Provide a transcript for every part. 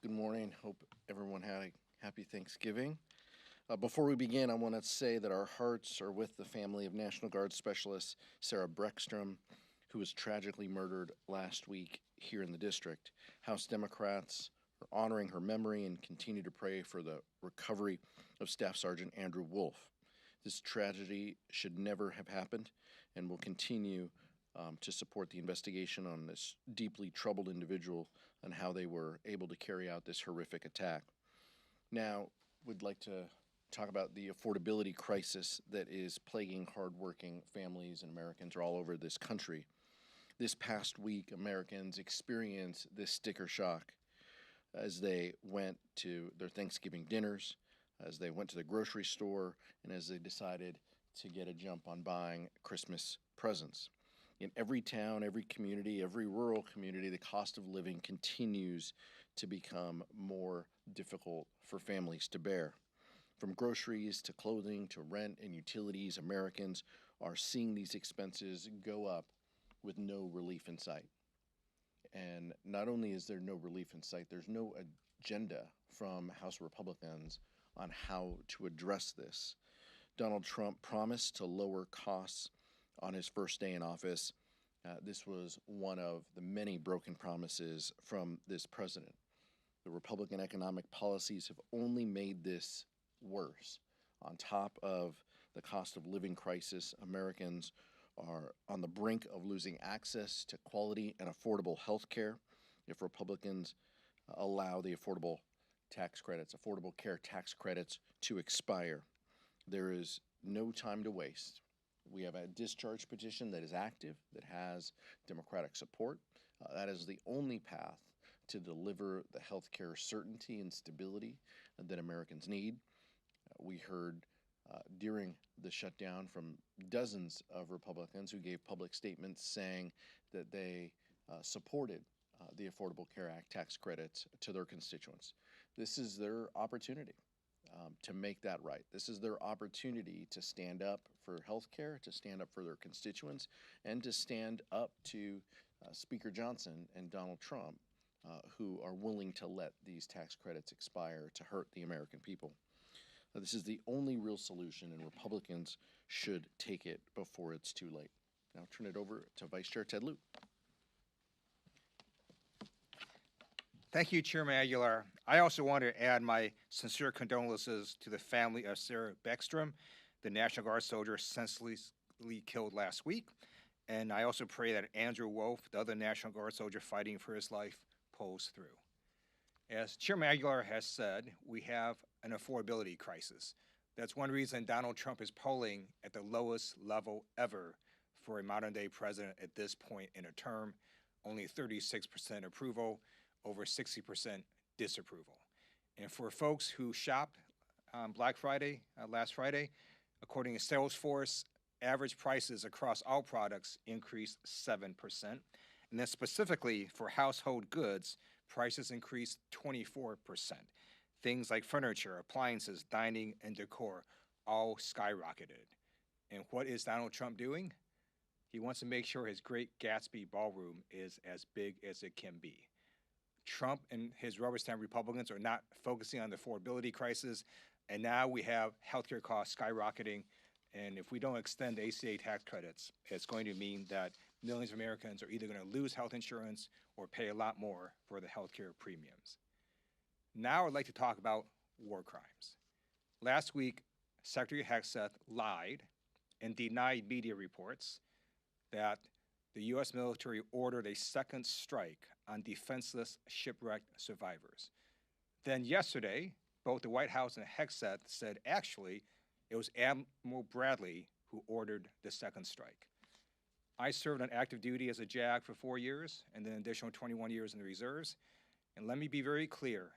Good morning. Hope everyone had a happy Thanksgiving. Before we begin, I want to say that our hearts are with the family of National Guard Specialist Sarah Breckstrom, who was tragically murdered last week here in the district. House Democrats are honoring her memory and continue to pray for the recovery of Staff Sergeant Andrew Wolf. This tragedy should never have happened, and will continue to support the investigation on this deeply troubled individual and how they were able to carry out this horrific attack. Now, we'd like to talk about the affordability crisis that is plaguing hardworking families and Americans all over this country. This past week, Americans experienced this sticker shock as they went to their Thanksgiving dinners, as they went to the grocery store, and as they decided to get a jump on buying Christmas presents. In every town, every community, every rural community, the cost of living continues to become more difficult for families to bear. From groceries to clothing to rent and utilities, Americans are seeing these expenses go up with no relief in sight. And not only is there no relief in sight, there's no agenda from House Republicans on how to address this. Donald Trump promised to lower costs on his first day in office. This was one of the many broken promises from this president. The Republican economic policies have only made this worse. On top of the cost of living crisis, Americans are on the brink of losing access to quality and affordable health care if Republicans allow the affordable care tax credits to expire. There is no time to waste. We have a discharge petition that is active, that has Democratic support. That is the only path to deliver the health care certainty and stability that Americans need. We heard during the shutdown from dozens of Republicans who gave public statements saying that they supported the Affordable Care Act tax credits to their constituents. This is their opportunity to make that right. This is their opportunity to stand up for health care, to stand up for their constituents, and to stand up to Speaker Johnson and Donald Trump, who are willing to let these tax credits expire to hurt the American people. This is the only real solution, and Republicans should take it before it's too late. Now I'll turn it over to Vice Chair Ted Lieu. Thank you, Chairman Aguilar. I also want to add my sincere condolences to the family of Sarah Beckstrom, the National Guard soldier senselessly killed last week. And I also pray that Andrew Wolf, the other National Guard soldier fighting for his life, pulls through. As Chairman Aguilar has said, we have an affordability crisis. That's one reason Donald Trump is polling at the lowest level ever for a modern-day president at this point in a term, only 36% approval, over 60% disapproval. And for folks who shopped on Black Friday, last Friday, according to Salesforce, average prices across all products increased 7%. And then specifically for household goods, prices increased 24%. Things like furniture, appliances, dining, and decor all skyrocketed. And what is Donald Trump doing? He wants to make sure his Great Gatsby ballroom is as big as it can be. Trump and his rubber stamp Republicans are not focusing on the affordability crisis, and now we have healthcare costs skyrocketing, and if we don't extend the ACA tax credits, it's going to mean that millions of Americans are either going to lose health insurance or pay a lot more for the healthcare premiums. Now I'd like to talk about war crimes. Last week, Secretary Hegseth lied and denied media reports that the U.S. military ordered a second strike on defenseless shipwrecked survivors. Then yesterday, both the White House and Hegseth said actually it was Admiral Bradley who ordered the second strike. I served on active duty as a JAG for 4 years and then an additional 21 years in the reserves. And let me be very clear,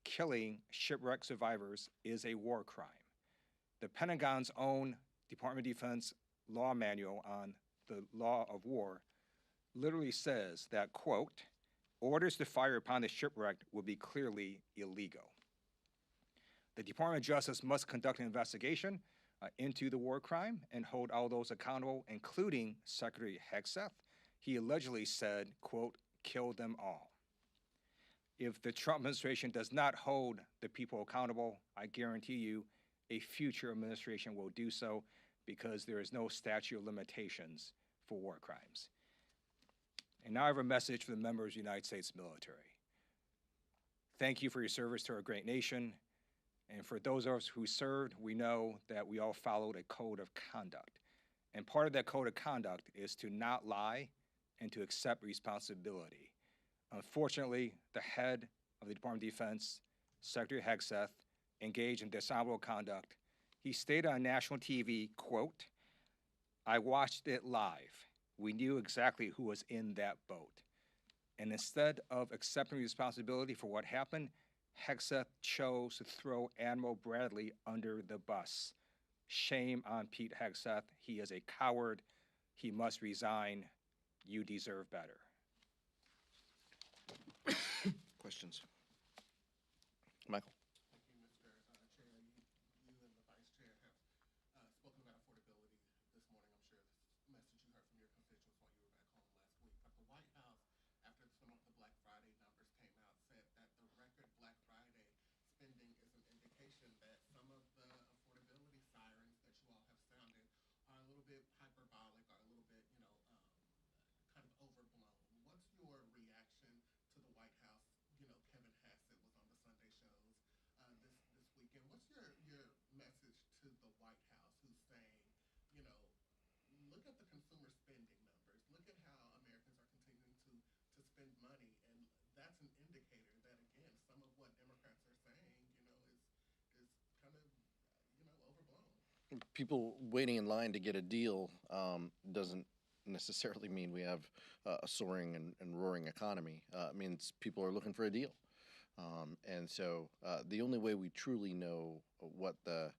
killing shipwrecked survivors is a war crime. The Pentagon's own Department of Defense law manual on the law of war literally says that, quote, orders to fire upon the shipwrecked will be clearly illegal. The Department of Justice must conduct an investigation into the war crime and hold all those accountable, including Secretary Hegseth. He allegedly said, quote, kill them all. If the Trump administration does not hold the people accountable, I guarantee you a future administration will do so because there is no statute of limitations for war crimes. And now I have a message for the members of the United States military. Thank you for your service to our great nation. And for those of us who served, we know that we all followed a code of conduct. And part of that code of conduct is to not lie and to accept responsibility. Unfortunately, the head of the Department of Defense, Secretary Hegseth, engaged in dishonorable conduct. He stated on national TV, quote, "I watched it live. We knew exactly who was in that boat." And instead of accepting responsibility for what happened, Hegseth chose to throw Admiral Bradley under the bus. Shame on Pete Hegseth. He is a coward. He must resign. You deserve better. Questions? Michael? Thank you, Mr. Chair. You and the Vice Chair have spoken about affordability this morning. I'm sure this message you heard from your constituents while you were back home last week. But the White House, after some of the Black Friday numbers came out, said that the record Black Friday spending is an indication that some of the affordability sirens that you all have sounded are a little bit hyperbolic, or a little bit, kind of overblown. What's your reaction to the White House? Kevin Hassett was on the Sunday shows this weekend. What's your message to the White House, who's saying, look at the consumer spending numbers, look at how Americans are continuing to spend money, and that's an indicator that, again, some of what Democrats are saying, is kind of, overblown. People waiting in line to get a deal doesn't necessarily mean we have a soaring and roaring economy. It means people are looking for a deal. And so the only way we truly know what the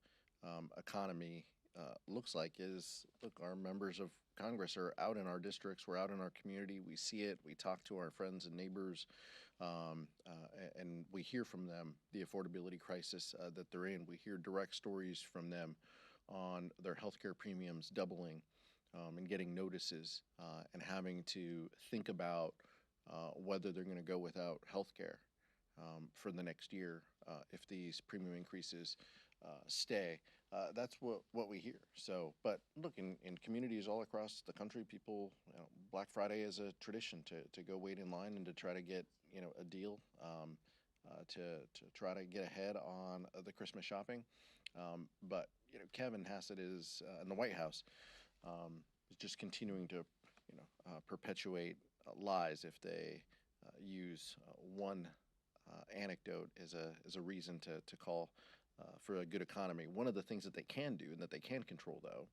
economy looks like is, look, our members of Congress are out in our districts, we're out in our community, we see it, we talk to our friends and neighbors, and we hear from them the affordability crisis that they're in. We hear direct stories from them on their healthcare premiums doubling, and getting notices, and having to think about whether they're going to go without health care for the next year if these premium increases stay. That's what we hear. So, but look, in communities all across the country, people, Black Friday is a tradition to go wait in line and to try to get a deal, to try to get ahead on the Christmas shopping. But Kevin Hassett is in the White House. Is just continuing to, perpetuate lies if they use one anecdote as a reason to call for a good economy. One of the things that they can do and that they can control, though,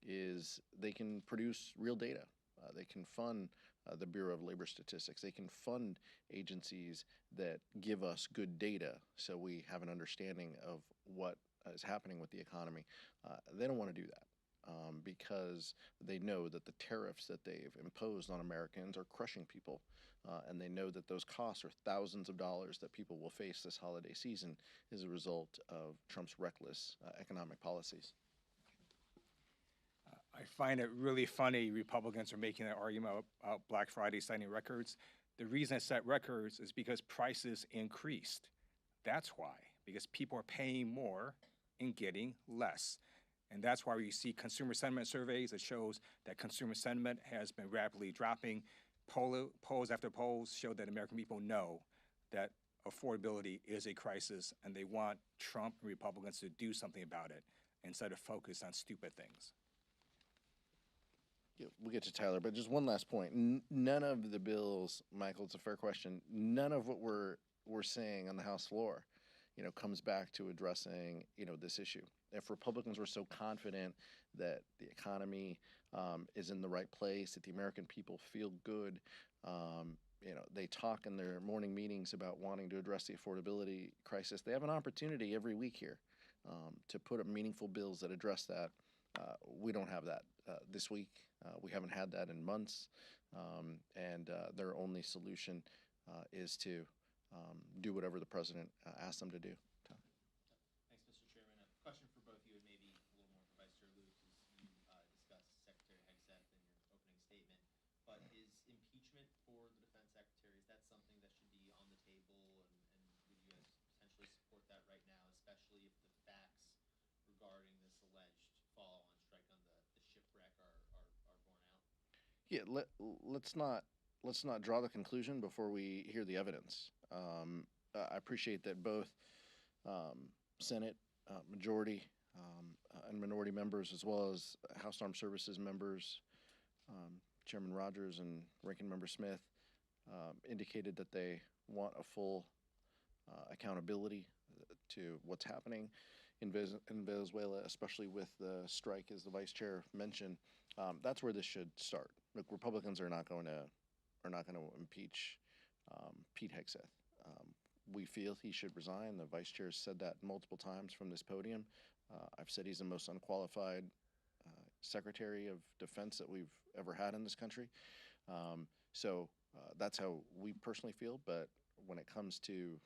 is they can produce real data. They can fund the Bureau of Labor Statistics. They can fund agencies that give us good data so we have an understanding of what is happening with the economy. They don't want to do that. Because they know that the tariffs that they've imposed on Americans are crushing people, and they know that those costs are thousands of dollars that people will face this holiday season as a result of Trump's reckless economic policies. I find it really funny Republicans are making that argument about Black Friday setting records. The reason it set records is because prices increased. That's why, because people are paying more and getting less. And that's why we see consumer sentiment surveys that shows that consumer sentiment has been rapidly dropping. Polls after polls show that American people know that affordability is a crisis, and they want Trump and Republicans to do something about it instead of focus on stupid things. Yeah, we'll get to Tyler, but just one last point. None of the bills, Michael, it's a fair question, none of what we're saying on the House floor, comes back to addressing, this issue. If Republicans were so confident that the economy is in the right place, that the American people feel good, they talk in their morning meetings about wanting to address the affordability crisis. They have an opportunity every week here to put up meaningful bills that address that. We don't have that this week. We haven't had that in months, and their only solution is to do whatever the president asks them to do. Thanks, Mr. Chairman. A question for both you, and maybe a little more for Vice Chair Lewis, as you discussed Secretary Hegseth in your opening statement. But is impeachment for the defense secretary, is that something that should be on the table Yeah, let's not let's not draw the conclusion before we hear the evidence. I appreciate that both um, Senate majority and minority members, as well as House Armed Services members, Chairman Rogers and Ranking Member Smith, indicated that they want a full accountability to what's happening in Venezuela, especially with the strike, as the vice chair mentioned. That's where this should start. Look, Republicans are not going to impeach Pete Hegseth. We feel he should resign. The vice chair has said that multiple times from this podium. I've said he's the most unqualified Secretary of Defense that we've ever had in this country. So that's how we personally feel. But when it comes to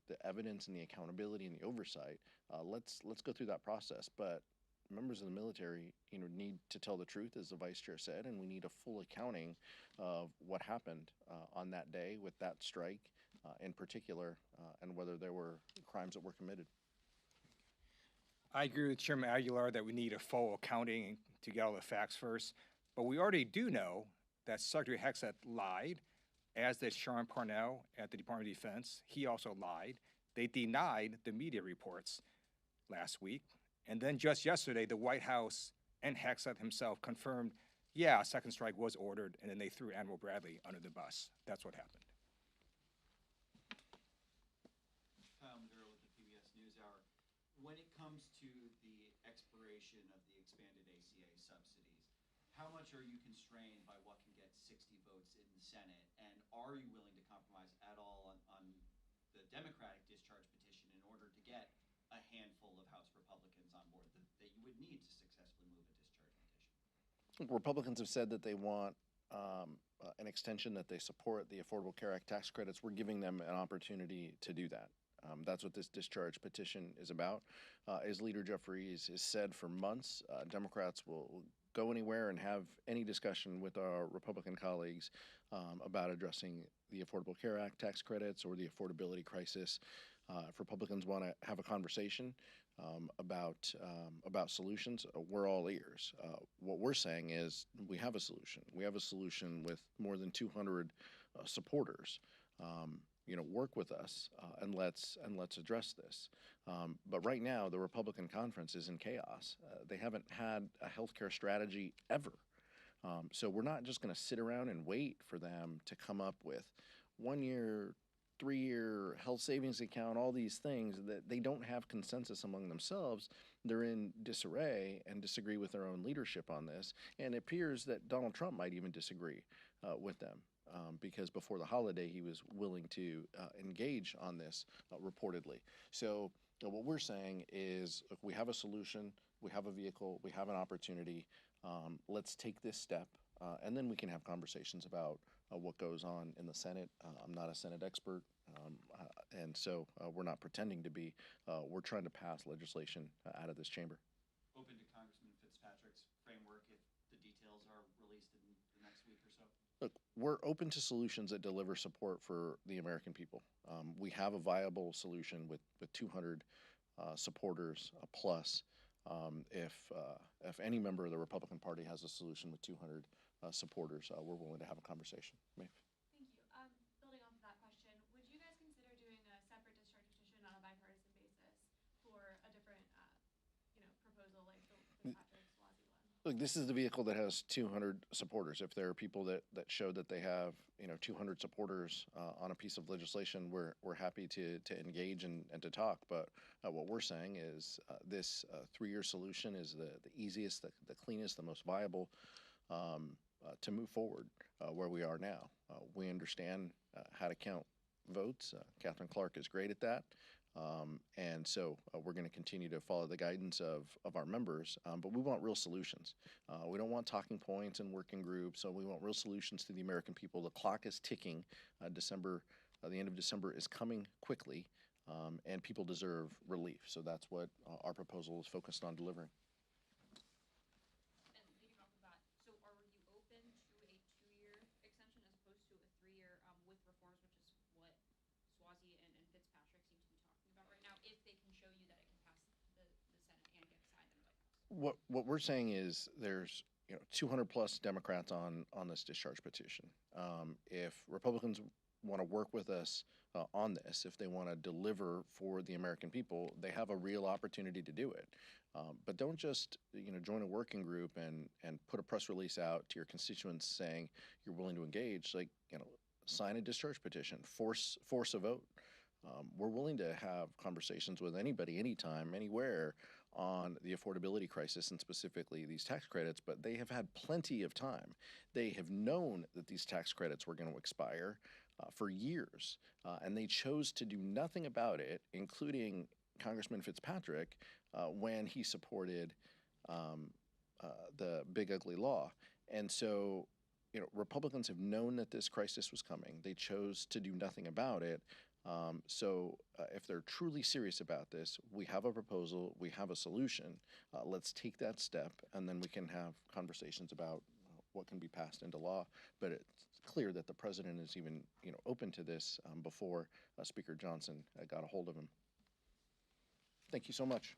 the evidence and the accountability and the oversight, let's go through that process. But members of the military, need to tell the truth, as the vice chair said, and we need a full accounting of what happened on that day with that strike, in particular, and whether there were crimes that were committed. I agree with Chairman Aguilar that we need a full accounting to get all the facts first. But we already do know that Secretary Hegseth lied, as did Sean Parnell at the Department of Defense. He also lied. They denied the media reports last week. And then just yesterday, the White House and Hegseth himself confirmed, yeah, a second strike was ordered, and then they threw Admiral Bradley under the bus. That's what happened. Kyle Maduro with the PBS NewsHour. When it comes to the expiration of the expanded ACA subsidies, how much are you constrained by what can get 60 votes in the Senate? And are you willing to compromise at all on the Democratic discharge petition in order to get a handful of House Republicans on board that you would need to successfully move a discharge petition? Republicans have said that they want an extension, that they support the Affordable Care Act tax credits. We're giving them an opportunity to do that. That's what this discharge petition is about. As Leader Jeffries has said for months, Democrats will go anywhere and have any discussion with our Republican colleagues about addressing the Affordable Care Act tax credits or the affordability crisis. If Republicans want to have a conversation about solutions, we're all ears. What we're saying is we have a solution. We have a solution with more than 200 supporters. Work with us and let's address this. But right now, the Republican conference is in chaos. They haven't had a healthcare strategy ever. So we're not just going to sit around and wait for them to come up with 1 year, 3-year health savings account, all these things that they don't have consensus among themselves. They're in disarray and disagree with their own leadership on this. And it appears that Donald Trump might even disagree with them. Because before the holiday, he was willing to engage on this reportedly. So what we're saying is, look, we have a solution, we have a vehicle, we have an opportunity. Let's take this step, and then we can have conversations about what goes on in the Senate. I'm not a Senate expert, and so we're not pretending to be. We're trying to pass legislation out of this chamber. Open to Congressman Fitzpatrick's framework if the details are released in the next week or so? Look, we're open to solutions that deliver support for the American people. We have a viable solution with 200 supporters plus. If any member of the Republican Party has a solution with 200 supporters, we're willing to have a conversation. Maeve. Thank you. Building off of that question, would you guys consider doing a separate discharge petition on a bipartisan basis for a different, proposal like the Fitzpatrick-Swazi one? Look, this is the vehicle that has 200 supporters. If there are people that show that they have 200 supporters on a piece of legislation, we're happy to engage and to talk. But what we're saying is this 3-year solution is the easiest, the cleanest, the most viable to move forward where we are now. We understand how to count votes. Catherine Clark is great at that. And so we're going to continue to follow the guidance of our members, but we want real solutions. We don't want talking points and working groups, so we want real solutions to the American people. The clock is ticking. The end of December is coming quickly, and people deserve relief. So that's what our proposal is focused on delivering. And leading off of that, so are you open to a 2-year extension as opposed to a 3-year with reforms, which is what Swazi and Fitzpatrick seem to be talking about right now, if they can show you that it can pass the Senate and get signed in the White House? What we're saying is there's 200 plus Democrats on this discharge petition. If Republicans want to work with us on this, if they want to deliver for the American people, they have a real opportunity to do it. But don't just join a working group and put a press release out to your constituents saying you're willing to engage. Like sign a discharge petition, force a vote. We're willing to have conversations with anybody, anytime, anywhere on the affordability crisis and specifically these tax credits, but they have had plenty of time. They have known that these tax credits were going to expire for years, and they chose to do nothing about it, including Congressman Fitzpatrick when he supported the Big Ugly Law. And so, Republicans have known that this crisis was coming. They chose to do nothing about it. If they're truly serious about this, we have a proposal, we have a solution. Let's take that step, and then we can have conversations about what can be passed into law. But it's clear that the president is even, open to this before Speaker Johnson got a hold of him. Thank you so much.